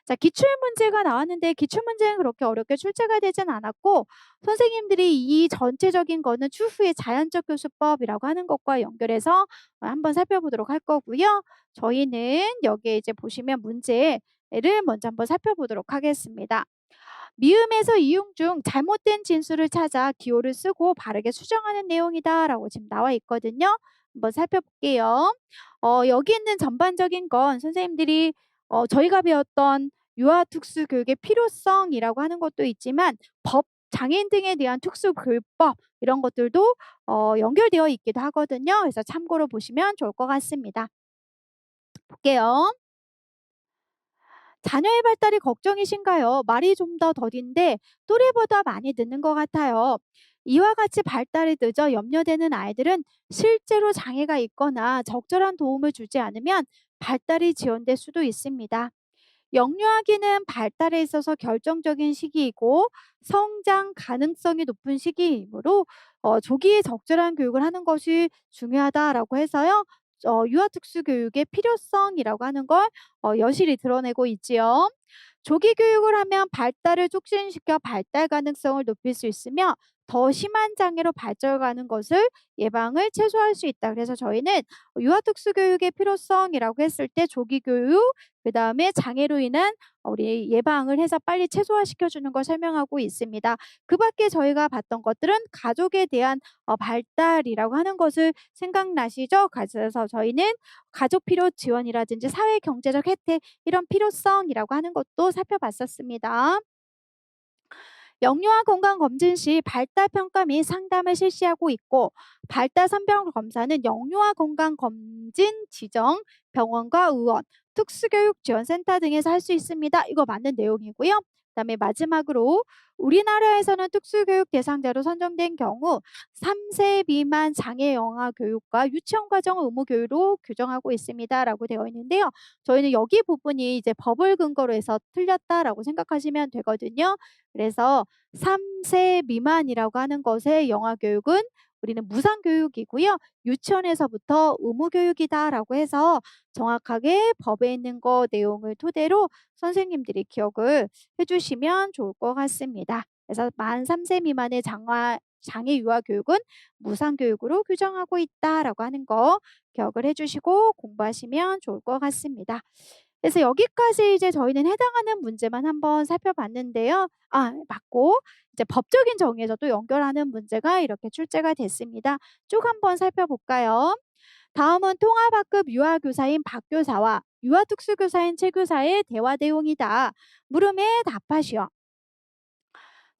자, 기출문제가 나왔는데 기출문제는 그렇게 어렵게 출제가 되진 않았고, 선생님들이 이 전체적인 거는 추후에 자연적 교수법이라고 하는 것과 연결해서 한번 살펴보도록 할 거고요. 저희는 여기에 이제 보시면 문제를 먼저 한번 살펴보도록 하겠습니다. 미음에서 이용 중 잘못된 진수를 찾아 기호를 쓰고 바르게 수정하는 내용이다라고 지금 나와 있거든요. 한번 살펴볼게요. 여기 있는 전반적인 건 선생님들이 저희가 배웠던 유아특수 교육의 필요성이라고 하는 것도 있지만 법, 장애인 등에 대한 특수교육법 이런 것들도 연결되어 있기도 하거든요. 그래서 참고로 보시면 좋을 것 같습니다. 볼게요. 자녀의 발달이 걱정이신가요? 말이 좀 더 더딘데 또래보다 많이 늦는 것 같아요. 이와 같이 발달이 늦어 염려되는 아이들은 실제로 장애가 있거나 적절한 도움을 주지 않으면 발달이 지연될 수도 있습니다. 영유아기는 발달에 있어서 결정적인 시기이고 성장 가능성이 높은 시기이므로 조기에 적절한 교육을 하는 것이 중요하다라고 해서요. 유아특수교육의 필요성이라고 하는 걸 여실히 드러내고 있지요. 조기 교육을 하면 발달을 촉진시켜 발달 가능성을 높일 수 있으며 더 심한 장애로 발전하는 것을 예방을 최소화할 수 있다. 그래서 저희는 유아특수교육의 필요성이라고 했을 때 조기 교육, 그다음에 장애로 인한 우리 예방을 해서 빨리 최소화시켜 주는 걸 설명하고 있습니다. 그 밖에 저희가 봤던 것들은 가족에 대한 발달이라고 하는 것을 생각나시죠? 그래서 저희는 가족 필요 지원이라든지 사회 경제적 혜택 이런 필요성이라고 하는 것도 살펴봤었습니다. 영유아 건강 검진 시 발달 평가 및 상담을 실시하고 있고 발달 선별 검사는 영유아 건강 검진 지정 병원과 의원, 특수교육 지원센터 등에서 할 수 있습니다. 이거 맞는 내용이고요. 그다음에 마지막으로 우리나라에서는 특수교육 대상자로 선정된 경우 3세 미만 장애 영아 교육과 유치원 과정 의무 교육으로 규정하고 있습니다라고 되어 있는데요. 저희는 여기 부분이 이제 법을 근거로 해서 틀렸다라고 생각하시면 되거든요. 그래서 3세 미만이라고 하는 것의 영아 교육은 우리는 무상 교육이고요. 유치원에서부터 의무 교육이다라고 해서 정확하게 법에 있는 거 내용을 토대로 선생님들이 기억을 해주시면 좋을 것 같습니다. 그래서 만 3세 미만의 장애 유아 교육은 무상 교육으로 규정하고 있다라고 하는 거 기억을 해주시고 공부하시면 좋을 것 같습니다. 그래서 여기까지 이제 저희는 해당하는 문제만 한번 살펴봤는데요. 맞고 이제 법적인 정의에서도 연결하는 문제가 이렇게 출제가 됐습니다. 쭉 한번 살펴볼까요? 다음은 통합학급 유아교사인 박교사와 유아특수교사인 최교사의 대화 내용이다. 물음에 답하시오.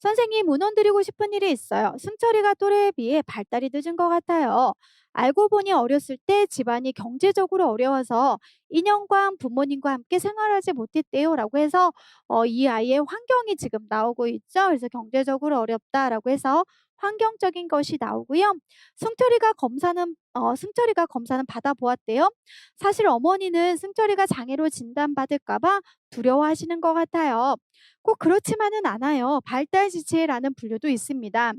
선생님, 문원 드리고 싶은 일이 있어요. 승철이가 또래에 비해 발달이 늦은 것 같아요. 알고 보니 어렸을 때 집안이 경제적으로 어려워서 2년간 부모님과 함께 생활하지 못했대요. 라고 해서 이 아이의 환경이 지금 나오고 있죠. 그래서 경제적으로 어렵다라고 해서 환경적인 것이 나오고요. 승철이가 검사는 받아보았대요. 사실 어머니는 승철이가 장애로 진단받을까봐 두려워하시는 것 같아요. 꼭 그렇지만은 않아요. 발달지체라는 분류도 있습니다.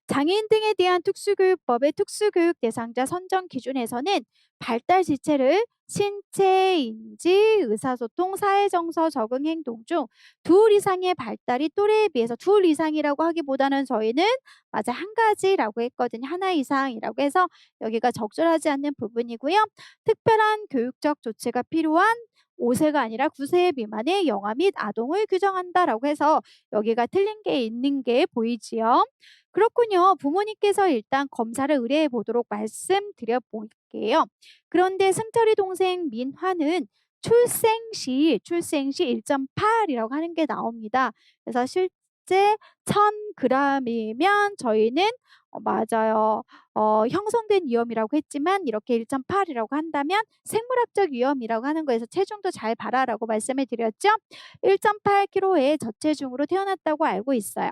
장애인 등에 대한 특수교육법의 특수교육 대상자 선정 기준에서는 발달 지체를 신체, 인지, 의사소통, 사회정서, 적응 행동 중 둘 이상의 발달이 또래에 비해서 둘 이상이라고 하기보다는 저희는 맞아 한 가지라고 했거든요. 하나 이상이라고 해서 여기가 적절하지 않는 부분이고요. 특별한 교육적 조치가 필요한 5세가 아니라 9세 미만의 영아 및 아동을 규정한다라고 해서 여기가 틀린 게 있는 게 보이지요. 그렇군요. 부모님께서 일단 검사를 의뢰해 보도록 말씀드려 볼게요. 그런데 승철이 동생 민화는 출생 시 1.8이라고 하는 게 나옵니다. 그래서 실제 1,000 그램이면 저희는 맞아요. 형성된 위험이라고 했지만 이렇게 1.8 이라고 한다면 생물학적 위험이라고 하는 거에서 체중도 잘 봐라라고 말씀을 드렸죠. 1.8 킬로의 저체중으로 태어났다고 알고 있어요.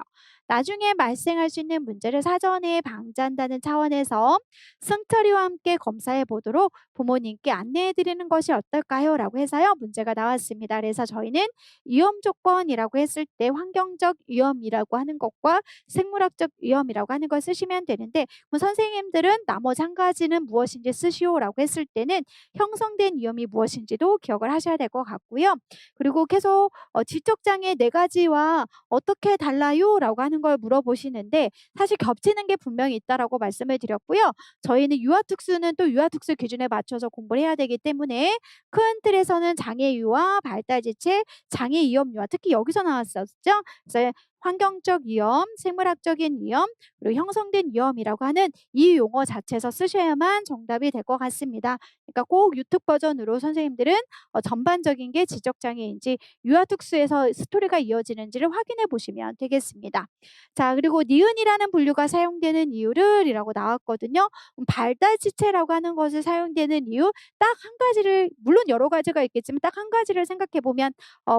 나중에 발생할 수 있는 문제를 사전에 방지한다는 차원에서 승철이와 함께 검사해 보도록 부모님께 안내해 드리는 것이 어떨까요? 라고 해서요. 문제가 나왔습니다. 그래서 저희는 위험 조건이라고 했을 때 환경적 위험이라고 하는 것과 생물학적 위험이라고 하는 걸 쓰시면 되는데 그럼 선생님들은 나머지 한 가지는 무엇인지 쓰시오라고 했을 때는 형성된 위험이 무엇인지도 기억을 하셔야 될 것 같고요. 그리고 계속 지적장애 네 가지와 어떻게 달라요? 라고 하는 걸 물어보시는데 사실 겹치는 게 분명히 있다라고 말씀을 드렸고요. 저희는 유아특수는 또 유아특수 기준에 맞춰서 공부를 해야 되기 때문에 큰 틀에서는 장애 유아, 발달지체, 장애 위험 유아 특히 여기서 나왔었죠. 그래서 환경적 위험, 생물학적인 위험, 그리고 형성된 위험이라고 하는 이 용어 자체에서 쓰셔야만 정답이 될 것 같습니다. 그러니까 꼭 유튜브 버전으로 선생님들은 전반적인 게 지적장애인지 유아특수에서 스토리가 이어지는지를 확인해 보시면 되겠습니다. 자, 그리고 니은이라는 분류가 사용되는 이유를 이라고 나왔거든요. 발달지체라고 하는 것을 사용되는 이유 딱 한 가지를 물론 여러 가지가 있겠지만 딱 한 가지를 생각해 보면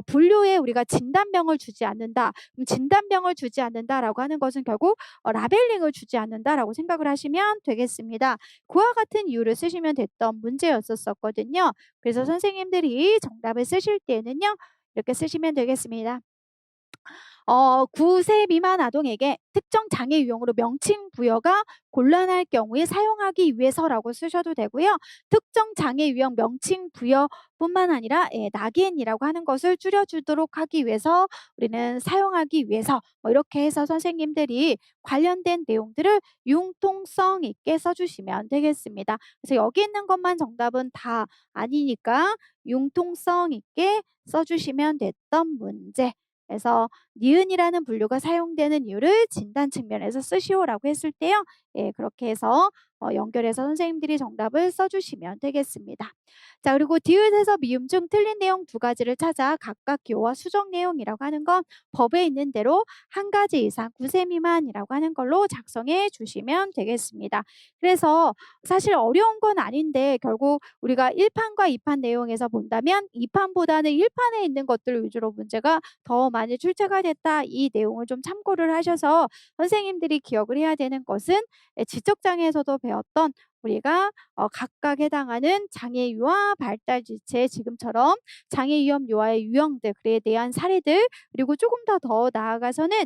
분류에 우리가 진단명을 주지 않는다. 그럼 진단명을 주지 않는다라고 하는 것은 결국 라벨링을 주지 않는다라고 생각을 하시면 되겠습니다. 그와 같은 이유를 쓰시면 됐던 문제였었거든요. 그래서 선생님들이 정답을 쓰실 때는요. 이렇게 쓰시면 되겠습니다. 9세 미만 아동에게 특정 장애 유형으로 명칭 부여가 곤란할 경우에 사용하기 위해서라고 쓰셔도 되고요. 특정 장애 유형 명칭 부여뿐만 아니라 낙인이라고 하는 것을 줄여주도록 하기 위해서 우리는 사용하기 위해서 이렇게 해서 선생님들이 관련된 내용들을 융통성 있게 써주시면 되겠습니다. 그래서 여기 있는 것만 정답은 다 아니니까 융통성 있게 써주시면 됐던 문제. 그래서 니은이라는 분류가 사용되는 이유를 진단 측면에서 쓰시오라고 했을 때요. 예, 그렇게 해서 연결해서 선생님들이 정답을 써주시면 되겠습니다. 자, 그리고 디귿에서 미음 중 틀린 내용 두 가지를 찾아 각각 기호와 수정 내용이라고 하는 건 법에 있는 대로 한 가지 이상 9세 미만이라고 하는 걸로 작성해 주시면 되겠습니다. 그래서 사실 어려운 건 아닌데 결국 우리가 1판과 2판 내용에서 본다면 2판보다는 1판에 있는 것들 위주로 문제가 더 많이 출제가 됐다. 이 내용을 좀 참고를 하셔서 선생님들이 기억을 해야 되는 것은 지적장애에서도 배웠던 우리가 각각 해당하는 장애유아, 발달지체 지금처럼 장애위험요아의 유형들 그에 대한 사례들 그리고 조금 더 나아가서는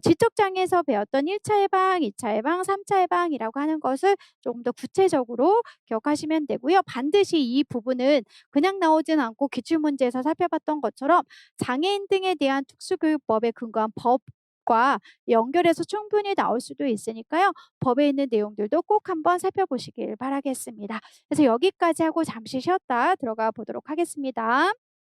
지적장애에서 배웠던 1차 예방, 2차 예방, 3차 예방이라고 하는 것을 조금 더 구체적으로 기억하시면 되고요. 반드시 이 부분은 그냥 나오진 않고 기출문제에서 살펴봤던 것처럼 장애인 등에 대한 특수교육법에 근거한 법과 연결해서 충분히 나올 수도 있으니까요. 법에 있는 내용들도 꼭 한번 살펴보시길 바라겠습니다. 그래서 여기까지 하고 잠시 쉬었다 들어가 보도록 하겠습니다.